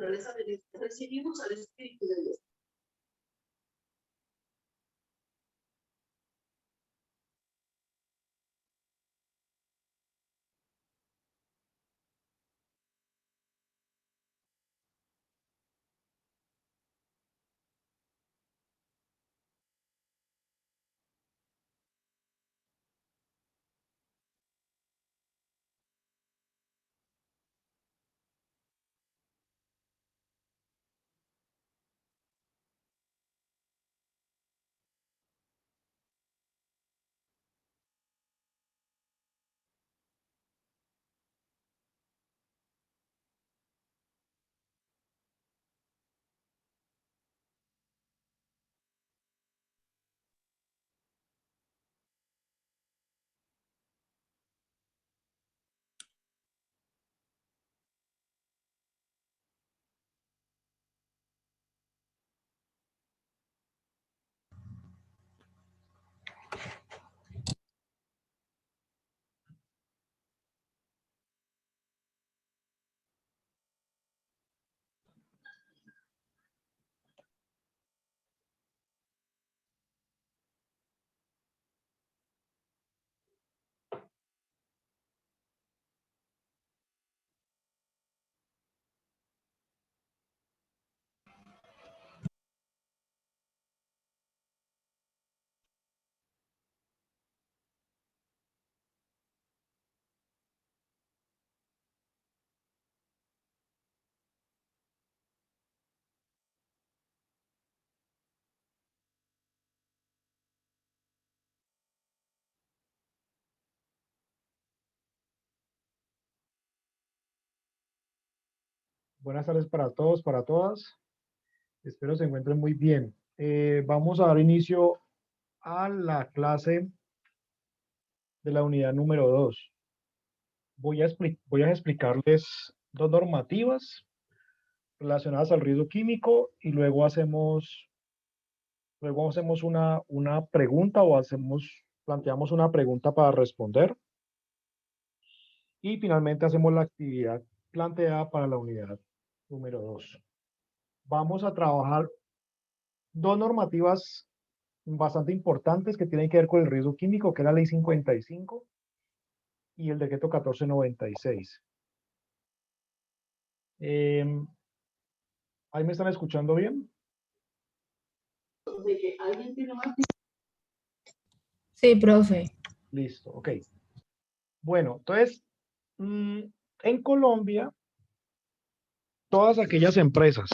naturaleza recibimos al Espíritu de Dios. Buenas tardes para todos, para todas. Espero se encuentren muy bien. Vamos a dar inicio a la clase de la unidad número 2. Voy a explicarles dos normativas relacionadas al riesgo químico y luego hacemos una pregunta o planteamos una pregunta para responder. Y finalmente hacemos la actividad planteada para la unidad número 2. Vamos a trabajar dos normativas bastante importantes que tienen que ver con el riesgo químico, que es la Ley 55 y el Decreto 1496. ¿Ahí me están escuchando bien? De que alguien tiene más. Sí, profe. Listo, ok. Bueno, entonces, en Colombia, todas aquellas empresas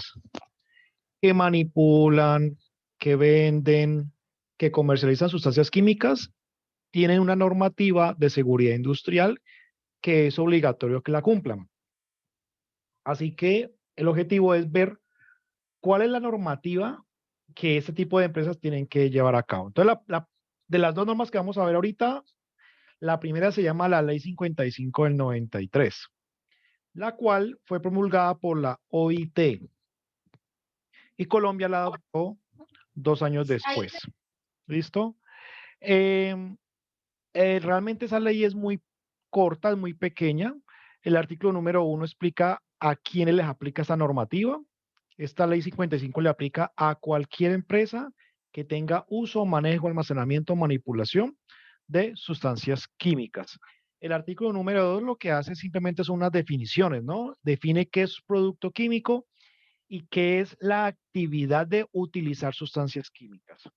que manipulan, que venden, que comercializan sustancias químicas, tienen una normativa de seguridad industrial que es obligatorio que la cumplan. Así que el objetivo es ver cuál es la normativa que este tipo de empresas tienen que llevar a cabo. Entonces, de las dos normas que vamos a ver ahorita, la primera se llama la Ley 55 del 93, la cual fue promulgada por la OIT y Colombia la adoptó 2 años después. ¿Listo? Realmente esa ley es muy corta, es muy pequeña. El artículo número 1 explica a quiénes les aplica esta normativa. Esta ley 55 le aplica a cualquier empresa que tenga uso, manejo, almacenamiento o manipulación de sustancias químicas. El artículo número 2 lo que hace simplemente son unas definiciones, ¿no? Define qué es producto químico y qué es la actividad de utilizar sustancias químicas.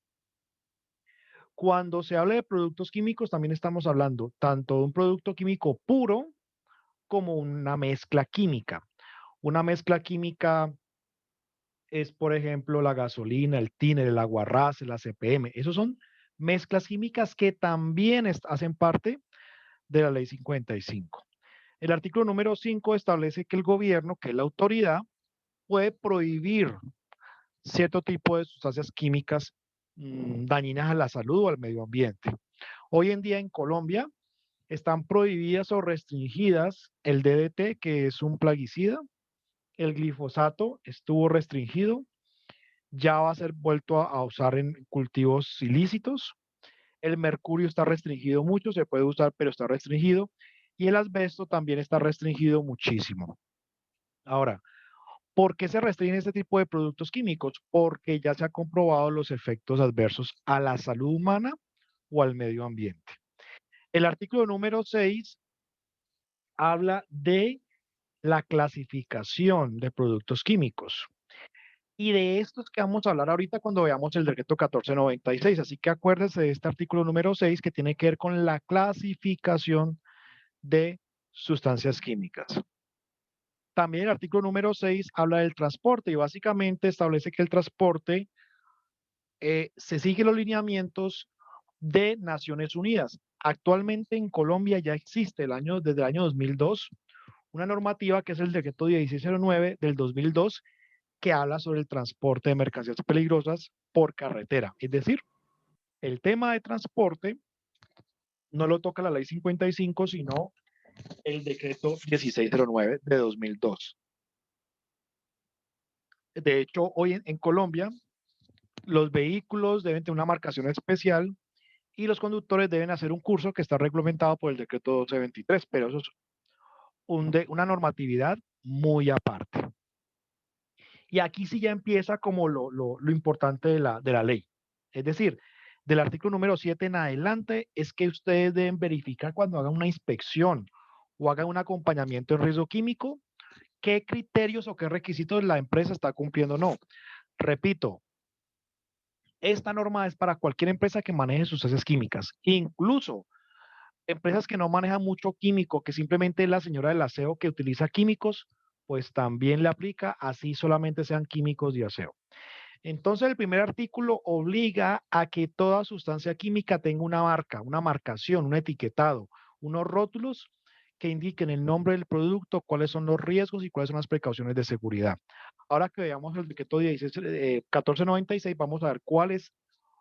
Cuando se habla de productos químicos, también estamos hablando tanto de un producto químico puro como una mezcla química. Una mezcla química es, por ejemplo, la gasolina, el tiner, el aguarrás, el ACPM. Esos son mezclas químicas que también hacen parte de la ley 55. El artículo número 5 establece que el gobierno, que es la autoridad, puede prohibir cierto tipo de sustancias químicas dañinas a la salud o al medio ambiente. Hoy en día en Colombia están prohibidas o restringidas el DDT, que es un plaguicida, el glifosato estuvo restringido, ya va a ser vuelto a usar en cultivos ilícitos, el mercurio está restringido mucho, se puede usar, pero está restringido, y el asbesto también está restringido muchísimo. Ahora, ¿Por qué se restringen este tipo de productos químicos? Porque ya se han comprobado los efectos adversos a la salud humana o al medio ambiente. El artículo número 6 habla de la clasificación de productos químicos. Y de estos que vamos a hablar ahorita cuando veamos el decreto 1496. Así que acuérdense de este artículo número 6 que tiene que ver con la clasificación de sustancias químicas. También el artículo número 6 habla del transporte y básicamente establece que el transporte se sigue los lineamientos de Naciones Unidas. Actualmente en Colombia ya existe desde el año 2002 una normativa que es el decreto 1609 del 2002 que habla sobre el transporte de mercancías peligrosas por carretera. Es decir, el tema de transporte no lo toca la ley 55, sino el decreto 1609 de 2002. De hecho, hoy en Colombia, los vehículos deben tener una marcación especial y los conductores deben hacer un curso que está reglamentado por el decreto 1223, pero eso es una normatividad muy aparte. Y aquí sí ya empieza como lo importante de la ley. Es decir, del artículo número 7 en adelante es que ustedes deben verificar cuando hagan una inspección o hagan un acompañamiento en riesgo químico, qué criterios o qué requisitos la empresa está cumpliendo o no. Repito, esta norma es para cualquier empresa que maneje sustancias químicas, incluso empresas que no manejan mucho químico, que simplemente es la señora del aseo que utiliza químicos, pues también le aplica, así solamente sean químicos de aseo. Entonces, el primer artículo obliga a que toda sustancia química tenga una marca, una marcación, un etiquetado, unos rótulos que indiquen el nombre del producto, cuáles son los riesgos y cuáles son las precauciones de seguridad. Ahora que veamos el decreto 1496, vamos a ver cuál es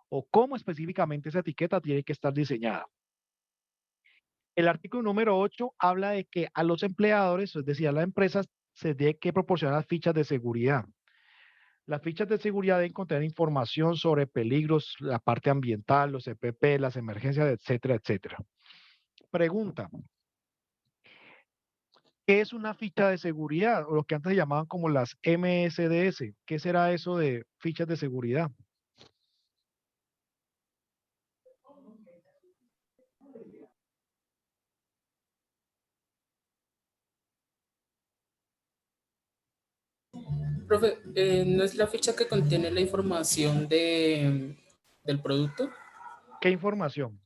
o cómo específicamente esa etiqueta tiene que estar diseñada. El artículo número 8 habla de que a los empleadores, es decir, a las empresas, se tiene que proporcionar las fichas de seguridad. Las fichas de seguridad deben contener información sobre peligros, la parte ambiental, los EPP, las emergencias, etcétera, etcétera. Pregunta, ¿qué es una ficha de seguridad? O lo que antes se llamaban como las MSDS. ¿Qué será eso de fichas de seguridad? Profe, ¿no es la ficha que contiene la información del producto? ¿Qué información?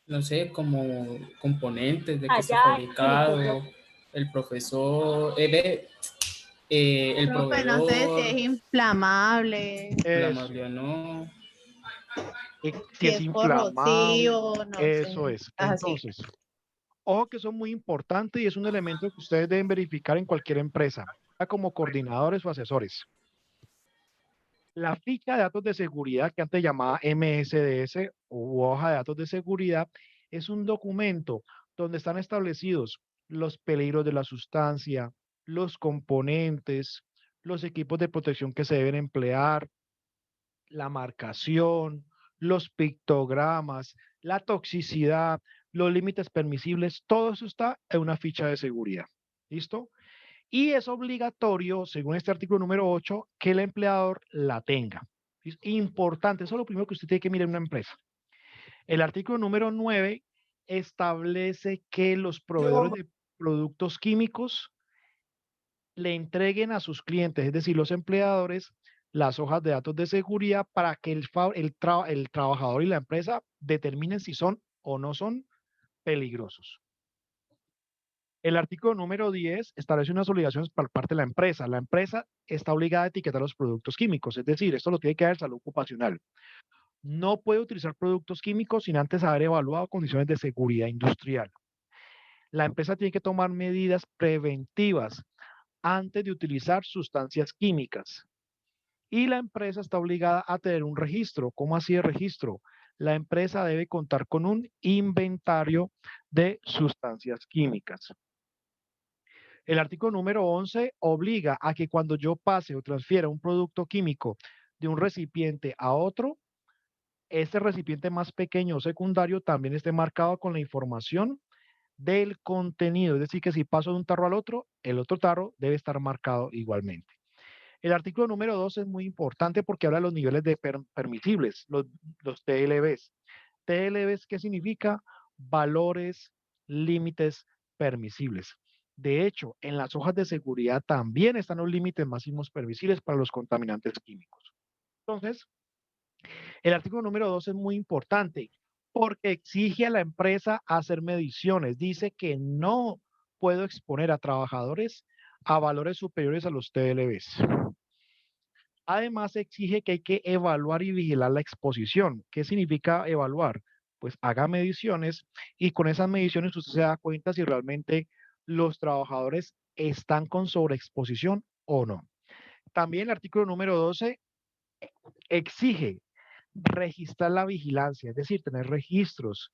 No sé, como componentes de que está Allá, fabricado, el profesor, el profe, no sé si proveedor, es inflamable, la Eso. amabilidad no. Si si es es inflamable, corrosivo, no eso sé. es. Así. Entonces, ojo que son muy importantes y es un elemento que ustedes deben verificar en cualquier empresa, como coordinadores o asesores. La ficha de datos de seguridad, que antes llamaba MSDS u hoja de datos de seguridad, es un documento donde están establecidos los peligros de la sustancia, los componentes, los equipos de protección que se deben emplear, la marcación, los pictogramas, la toxicidad, los límites permisibles, todo eso está en una ficha de seguridad. ¿Listo? Y es obligatorio, según este artículo número 8, que el empleador la tenga. Es importante, eso es lo primero que usted tiene que mirar en una empresa. El artículo número 9 establece que los proveedores de productos químicos le entreguen a sus clientes, es decir, los empleadores, las hojas de datos de seguridad para que el trabajador y la empresa determinen si son o no son peligrosos. El artículo número 10 establece unas obligaciones por parte de la empresa. La empresa está obligada a etiquetar los productos químicos, es decir, esto lo tiene que ver salud ocupacional. No puede utilizar productos químicos sin antes haber evaluado condiciones de seguridad industrial. La empresa tiene que tomar medidas preventivas antes de utilizar sustancias químicas. Y la empresa está obligada a tener un registro. ¿Cómo así el registro? La empresa debe contar con un inventario de sustancias químicas. El artículo número 11 obliga a que cuando yo pase o transfiera un producto químico de un recipiente a otro, este recipiente más pequeño o secundario también esté marcado con la información del contenido. Es decir, que si paso de un tarro al otro, el otro tarro debe estar marcado igualmente. El artículo número 2 es muy importante porque habla de los niveles de permisibles, los TLBs. TLBs, ¿qué significa? Valores, límites permisibles. De hecho, en las hojas de seguridad también están los límites máximos permisibles para los contaminantes químicos. Entonces, el artículo número 2 es muy importante porque exige a la empresa hacer mediciones. Dice que no puedo exponer a trabajadores a valores superiores a los TLBs. Además, exige que hay que evaluar y vigilar la exposición. ¿Qué significa evaluar? Pues haga mediciones y con esas mediciones usted se da cuenta si realmente los trabajadores están con sobreexposición o no. También el artículo número 12 exige registrar la vigilancia, es decir, tener registros,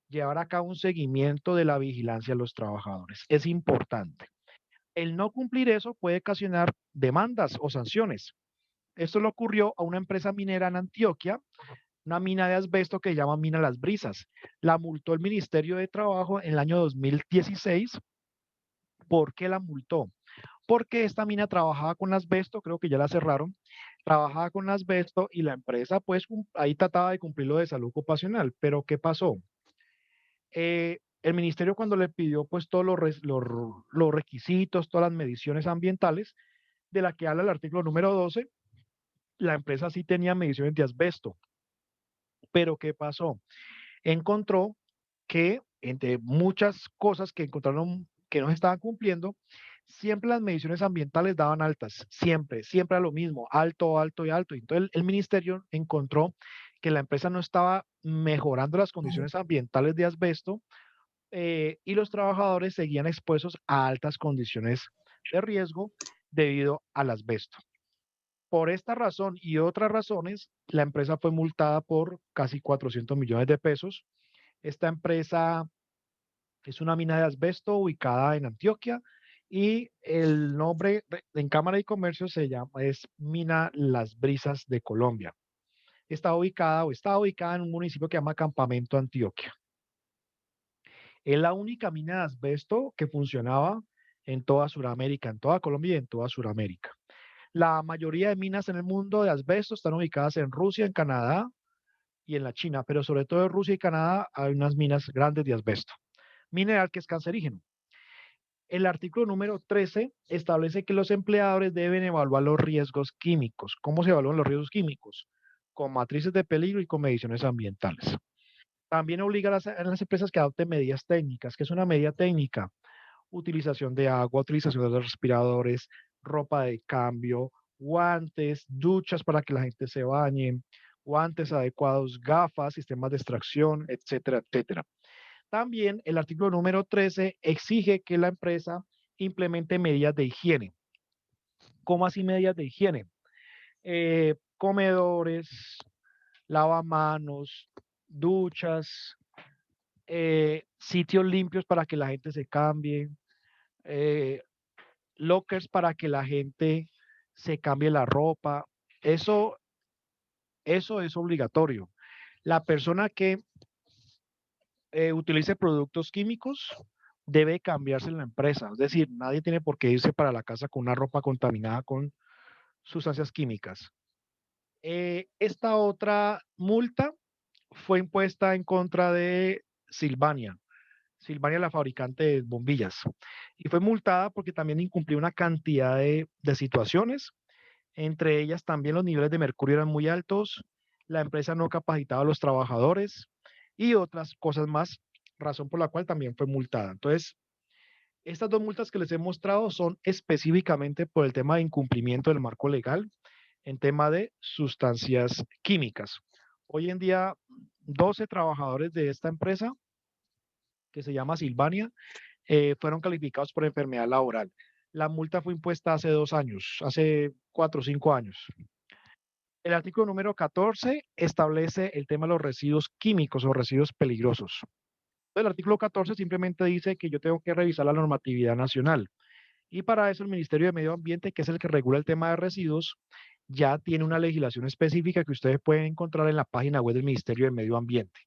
llevar a cabo un seguimiento de la vigilancia de los trabajadores. Es importante. El no cumplir eso puede ocasionar demandas o sanciones. Esto le ocurrió a una empresa minera en Antioquia, una mina de asbesto que se llama Mina Las Brisas. La multó el Ministerio de Trabajo en el año 2016. ¿Por qué la multó? Porque esta mina trabajaba con asbesto, creo que ya la cerraron, trabajaba con asbesto y la empresa pues ahí trataba de cumplir lo de salud ocupacional. Pero ¿qué pasó? El ministerio cuando le pidió pues todos los requisitos, todas las mediciones ambientales, de la que habla el artículo número 12, la empresa sí tenía mediciones de asbesto. Pero ¿qué pasó? Encontró que entre muchas cosas que encontraron que no se estaban cumpliendo, siempre las mediciones ambientales daban altas, siempre era lo mismo, alto, alto y alto. Entonces el ministerio encontró que la empresa no estaba mejorando las condiciones ambientales de asbesto y los trabajadores seguían expuestos a altas condiciones de riesgo debido al asbesto. Por esta razón y otras razones, la empresa fue multada por casi 400 millones de pesos. Esta empresa es una mina de asbesto ubicada en Antioquia y el nombre en Cámara de Comercio es Mina Las Brisas de Colombia. Está ubicada en un municipio que se llama Campamento, Antioquia. Es la única mina de asbesto que funcionaba en toda Sudamérica, en toda Colombia y en toda Sudamérica. La mayoría de minas en el mundo de asbesto están ubicadas en Rusia, en Canadá y en la China, pero sobre todo en Rusia y Canadá hay unas minas grandes de asbesto, mineral que es cancerígeno. El artículo número 13 establece que los empleadores deben evaluar los riesgos químicos. ¿Cómo se evalúan los riesgos químicos? Con matrices de peligro y con mediciones ambientales. También obliga a las empresas que adopten medidas técnicas. ¿Qué es una medida técnica? Utilización de agua, utilización de los respiradores, ropa de cambio, guantes, duchas para que la gente se bañe, guantes adecuados, gafas, sistemas de extracción, etcétera, etcétera. También el artículo número 13 exige que la empresa implemente medidas de higiene. ¿Cómo así medidas de higiene? Comedores, lavamanos, duchas, sitios limpios para que la gente se cambie, lockers para que la gente se cambie la ropa. Eso es obligatorio. La persona que utilice productos químicos debe cambiarse en la empresa. Es decir, nadie tiene por qué irse para la casa con una ropa contaminada con sustancias químicas. Esta otra multa fue impuesta en contra de Silvania. Silvania, la fabricante de bombillas. Y fue multada porque también incumplió una cantidad de situaciones. Entre ellas también los niveles de mercurio eran muy altos, la empresa no capacitaba a los trabajadores y otras cosas más, razón por la cual también fue multada. Entonces, estas dos multas que les he mostrado son específicamente por el tema de incumplimiento del marco legal en tema de sustancias químicas. Hoy en día, 12 trabajadores de esta empresa, que se llama Silvania, fueron calificados por enfermedad laboral. La multa fue impuesta hace 2 años, hace 4 o 5 años. El artículo número 14 establece el tema de los residuos químicos o residuos peligrosos. El artículo 14 simplemente dice que yo tengo que revisar la normatividad nacional. Y para eso el Ministerio de Medio Ambiente, que es el que regula el tema de residuos, ya tiene una legislación específica que ustedes pueden encontrar en la página web del Ministerio de Medio Ambiente.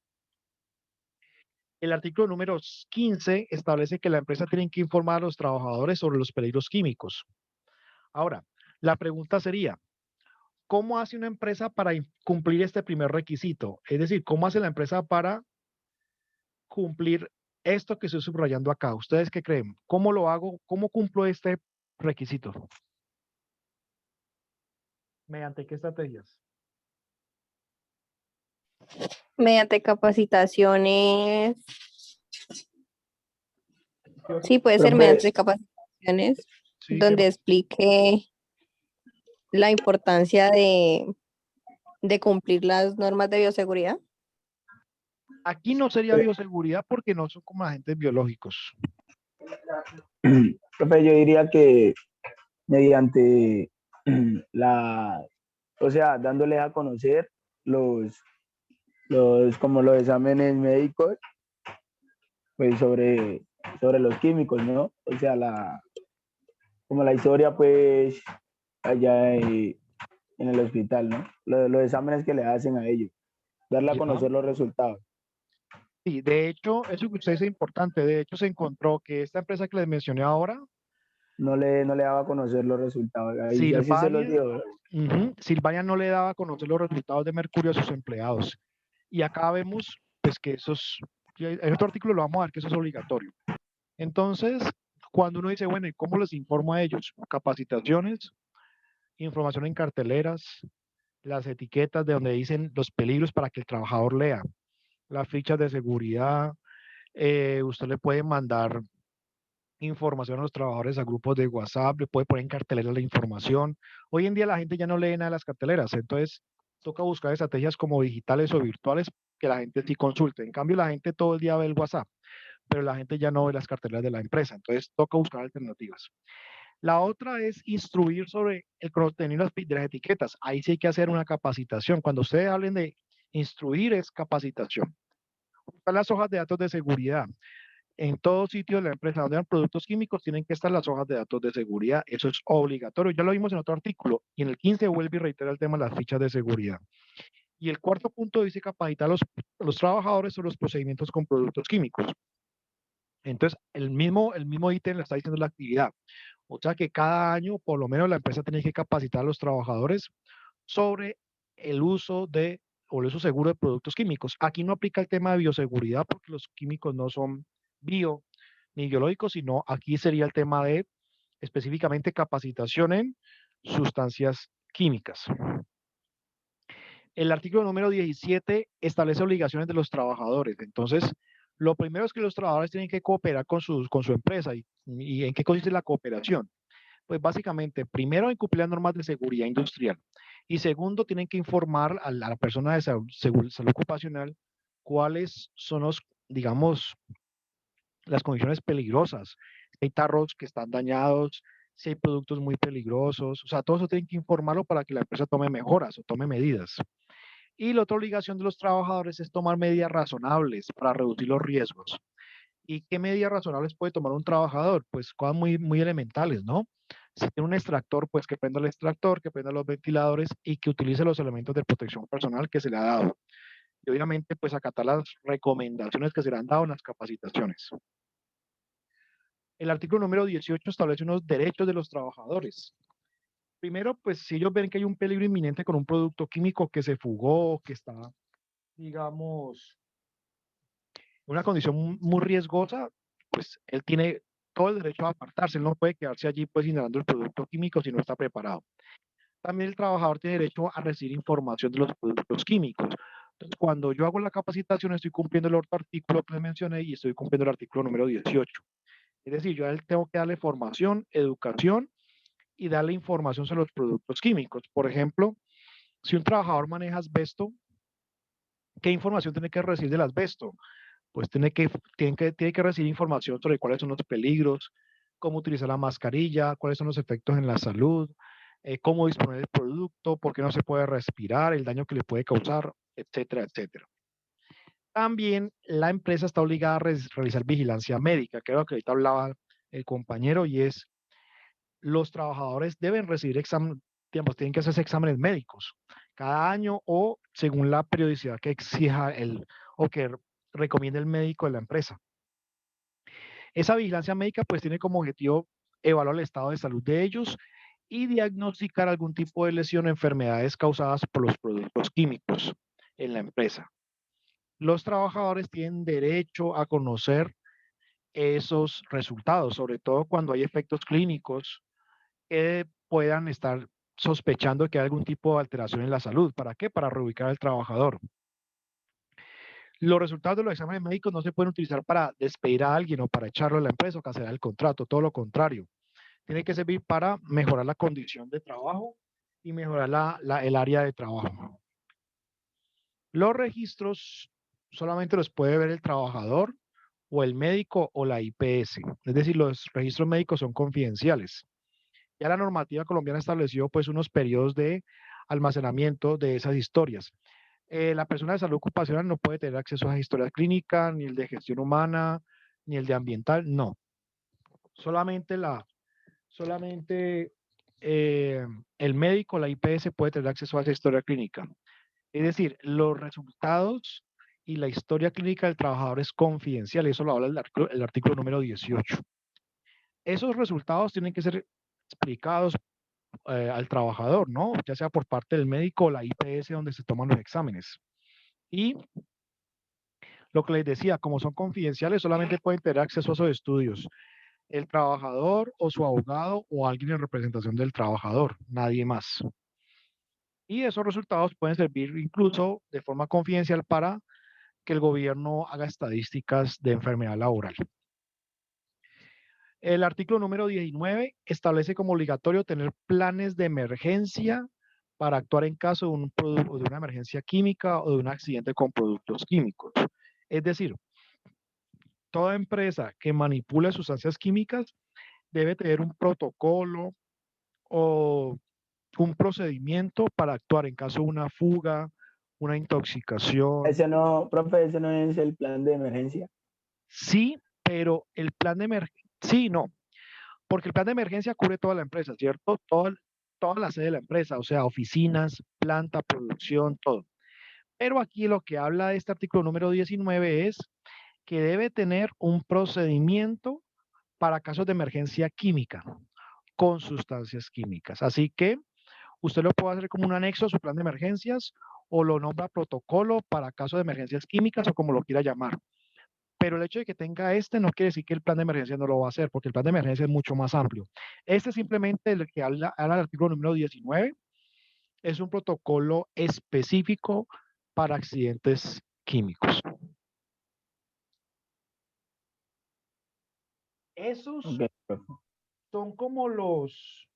El artículo número 15 establece que la empresa tiene que informar a los trabajadores sobre los peligros químicos. Ahora, la pregunta sería, ¿cómo hace una empresa para cumplir este primer requisito? Es decir, ¿cómo hace la empresa para cumplir esto que estoy subrayando acá? ¿Ustedes qué creen? ¿Cómo lo hago? ¿Cómo cumplo este requisito? ¿Mediante qué estrategias? Mediante capacitaciones. Sí, puede ser Profe, mediante capacitaciones Sí, donde explique la importancia de cumplir las normas de bioseguridad. aquí no sería bioseguridad porque no son como agentes biológicos. profe, yo diría que mediante o sea, dándoles a conocer como los exámenes médicos, pues sobre los químicos, ¿no? O sea, como la historia, pues, allá en el hospital, ¿no? Los exámenes que le hacen a ellos, darle a Ya. conocer los resultados. Sí, de hecho, eso que usted dice es importante. De hecho, se encontró que esta empresa que les mencioné ahora, No le daba a conocer los resultados. Ahí así se los dio. Silvania no le daba a conocer los resultados de mercurio a sus empleados. Y acá vemos, pues, que en otro artículo lo vamos a ver que eso es obligatorio. Entonces, cuando uno dice, bueno, ¿y cómo les informo a ellos? Capacitaciones, información en carteleras, las etiquetas de donde dicen los peligros para que el trabajador lea, las fichas de seguridad, usted le puede mandar información a los trabajadores a grupos de WhatsApp, le puede poner en cartelera la información. Hoy en día la gente ya no lee nada de las carteleras, entonces toca buscar estrategias como digitales o virtuales que la gente sí consulte. En cambio, la gente todo el día ve el WhatsApp, pero la gente ya no ve las carteleras de la empresa, entonces toca buscar alternativas. La otra es instruir sobre el contenido de las etiquetas. Ahí sí hay que hacer una capacitación. Cuando ustedes hablen de instruir es capacitación. Están las hojas de datos de seguridad. En todo sitio de la empresa donde hay productos químicos tienen que estar las hojas de datos de seguridad. Eso es obligatorio. Ya lo vimos en otro artículo. Y en el 15 vuelve y reitera el tema de las fichas de seguridad. Y el cuarto punto dice capacitar a los trabajadores sobre los procedimientos con productos químicos. Entonces, el mismo ítem le está diciendo la actividad. O sea que cada año, por lo menos, la empresa tiene que capacitar a los trabajadores sobre el uso o el uso seguro de productos químicos. Aquí no aplica el tema de bioseguridad porque los químicos no son bio ni biológicos, sino aquí sería el tema de específicamente capacitación en sustancias químicas. El artículo número 17 establece obligaciones de los trabajadores. Entonces, lo primero es que los trabajadores tienen que cooperar con su empresa. ¿Y en qué consiste la cooperación? Pues básicamente, primero, en cumplir las normas de seguridad industrial. Y segundo, tienen que informar a la persona de salud ocupacional cuáles son digamos, las condiciones peligrosas. Si hay tarros que están dañados, si hay productos muy peligrosos. O sea, todo eso tienen que informarlo para que la empresa tome mejoras o tome medidas. Y la otra obligación de los trabajadores es tomar medidas razonables para reducir los riesgos. ¿Y qué medidas razonables puede tomar un trabajador? Pues cosas muy, muy elementales, ¿no? Si tiene un extractor, pues que prenda el extractor, que prenda los ventiladores y que utilice los elementos de protección personal que se le ha dado. Y obviamente, pues acatar las recomendaciones que se le han dado en las capacitaciones. El artículo número 18 establece unos derechos de los trabajadores. Primero, pues si ellos ven que hay un peligro inminente con un producto químico que se fugó, que está, digamos, en una condición muy riesgosa, pues él tiene todo el derecho a apartarse. Él no puede quedarse allí pues inhalando el producto químico si no está preparado. También el trabajador tiene derecho a recibir información de los productos químicos. Entonces, cuando yo hago la capacitación, estoy cumpliendo el otro artículo que les mencioné y estoy cumpliendo el artículo número 18. Es decir, yo a él tengo que darle formación, educación y darle información sobre los productos químicos. Por ejemplo, si un trabajador maneja asbesto, ¿qué información tiene que recibir del asbesto? Pues tiene que recibir información sobre cuáles son los peligros, cómo utilizar la mascarilla, cuáles son los efectos en la salud, cómo disponer del producto, por qué no se puede respirar, el daño que le puede causar, etcétera, etcétera. También la empresa está obligada a realizar vigilancia médica, que es lo que ahorita hablaba el compañero, y es los trabajadores deben recibir digamos, tienen que hacerse exámenes médicos cada año o según la periodicidad que exija o que recomienda el médico de la empresa. Esa vigilancia médica pues tiene como objetivo evaluar el estado de salud de ellos y diagnosticar algún tipo de lesión o enfermedades causadas por los productos químicos en la empresa. Los trabajadores tienen derecho a conocer esos resultados, sobre todo cuando hay efectos clínicos que puedan estar sospechando que hay algún tipo de alteración en la salud. ¿Para qué? Para reubicar al trabajador. Los resultados de los exámenes médicos no se pueden utilizar para despedir a alguien o para echarlo de la empresa o cancelar el contrato, todo lo contrario. Tiene que servir para mejorar la condición de trabajo y mejorar el área de trabajo. Los registros solamente los puede ver el trabajador o el médico o la IPS. Es decir, los registros médicos son confidenciales. Ya la normativa colombiana estableció pues unos periodos de almacenamiento de esas historias. La persona de salud ocupacional no puede tener acceso a esas historias clínicas, ni el de gestión humana, ni el de ambiental, no. Solamente el médico, la IPS puede tener acceso a esa historia clínica. Es decir, los resultados y la historia clínica del trabajador es confidencial, eso lo habla el artículo número 18. Esos resultados tienen que ser explicados al trabajador, ¿no? Ya sea por parte del médico o la IPS donde se toman los exámenes. Y lo que les decía, como son confidenciales, solamente pueden tener acceso a esos estudios el trabajador o su abogado o alguien en representación del trabajador, nadie más. Y esos resultados pueden servir incluso de forma confidencial para que el gobierno haga estadísticas de enfermedad laboral. El artículo número 19 establece como obligatorio tener planes de emergencia para actuar en caso de una emergencia química o de un accidente con productos químicos. Es decir, toda empresa que manipule sustancias químicas debe tener un protocolo o un procedimiento para actuar en caso de una fuga, una intoxicación. Ese no, profe, ese no es el plan de emergencia. Sí, pero el plan de emergencia, sí, no, porque el plan de emergencia cubre toda la empresa, ¿cierto? Toda la sede de la empresa, o sea, oficinas, planta, producción, todo. Pero aquí lo que habla de este artículo número 19 es que debe tener un procedimiento para casos de emergencia química con sustancias químicas. Así que usted lo puede hacer como un anexo a su plan de emergencias o lo nombra protocolo para casos de emergencias químicas o como lo quiera llamar. Pero el hecho de que tenga este no quiere decir que el plan de emergencia no lo va a hacer, porque el plan de emergencia es mucho más amplio. Este es simplemente el que habla el artículo número 19, es un protocolo específico para accidentes químicos. Esos Ok, profe. son como los